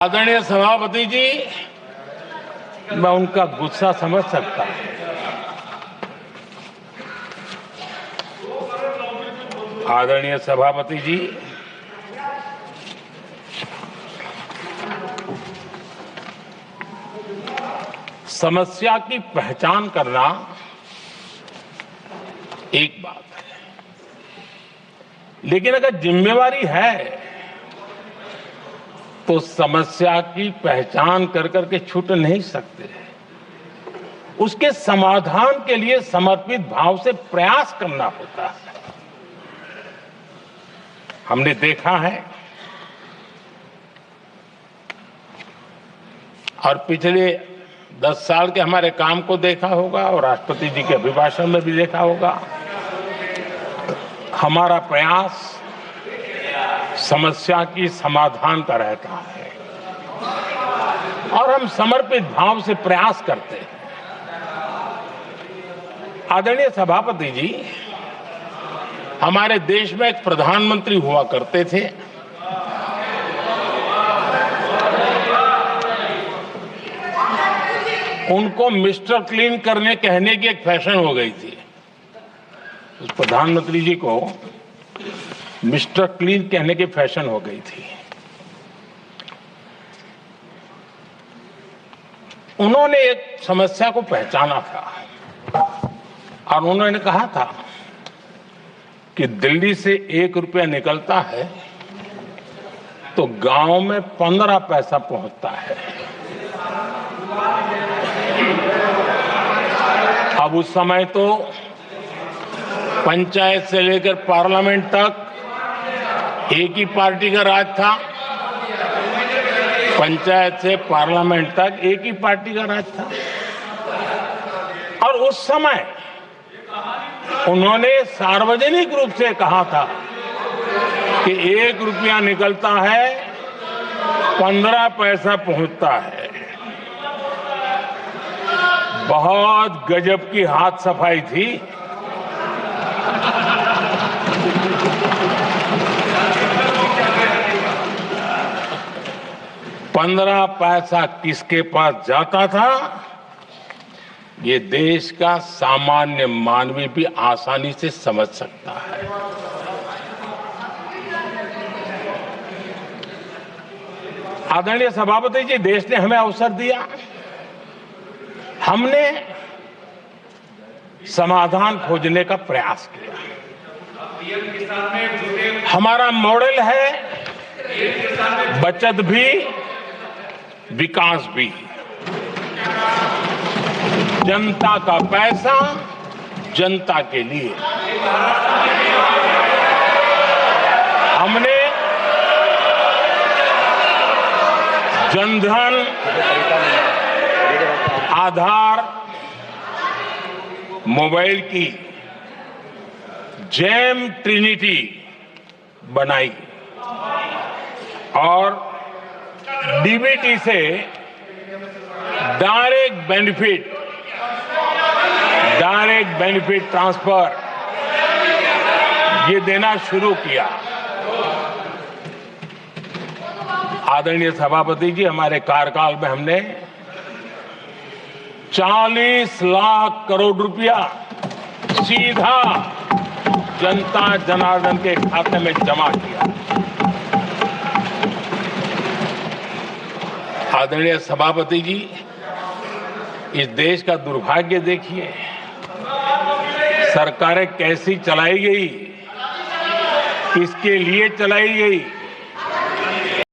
आदरणीय सभापति जी, मैं उनका गुस्सा समझ सकता हूं। आदरणीय सभापति जी, समस्या की पहचान करना एक बात है, लेकिन अगर जिम्मेवारी है तो समस्या की पहचान कर करके छूट नहीं सकते। उसके समाधान के लिए समर्पित भाव से प्रयास करना होता है। हमने देखा है और पिछले 10 साल के हमारे काम को देखा होगा और राष्ट्रपति जी के अभिभाषण में भी देखा होगा। हमारा प्रयास समस्या की समाधान का रहता है और हम समर्पित भाव से प्रयास करते हैं। आदरणीय सभापति जी, हमारे देश में एक प्रधानमंत्री हुआ करते थे। उनको मिस्टर क्लीन करने कहने की एक फैशन हो गई थी। उस प्रधानमंत्री जी को मिस्टर क्लीन कहने की फैशन हो गई थी। उन्होंने एक समस्या को पहचाना था और उन्होंने कहा था कि दिल्ली से 1 रुपया निकलता है तो गांव में 15 पैसा पहुंचता है। अब उस समय तो पंचायत से लेकर पार्लियामेंट तक एक ही पार्टी का राज था। पंचायत से पार्लियामेंट तक एक ही पार्टी का राज था और उस समय उन्होंने सार्वजनिक रूप से कहा था कि 1 रुपया निकलता है 15 पैसा पहुंचता है। बहुत गजब की हाथ सफाई थी। पंद्रह पैसा किसके पास जाता था, ये देश का सामान्य मानवी भी आसानी से समझ सकता है। आदरणीय सभापति जी, देश ने हमें अवसर दिया। हमने समाधान खोजने का प्रयास किया। हमारा मॉडल है बचत भी विकास भी। जनता का पैसा जनता के लिए। हमने जनधन, आधार, मोबाइल की जेम ट्रिनिटी बनाई और डीबीटी से डायरेक्ट बेनिफिट ट्रांसफर ये देना शुरू किया। आदरणीय सभापति जी, हमारे कार्यकाल में हमने 40 लाख करोड़ रुपया सीधा जनता जनार्दन के खाते में जमा किया। आदरणीय सभापति जी, इस देश का दुर्भाग्य देखिए, सरकारें कैसी चलाई गई, किसके लिए चलाई गई।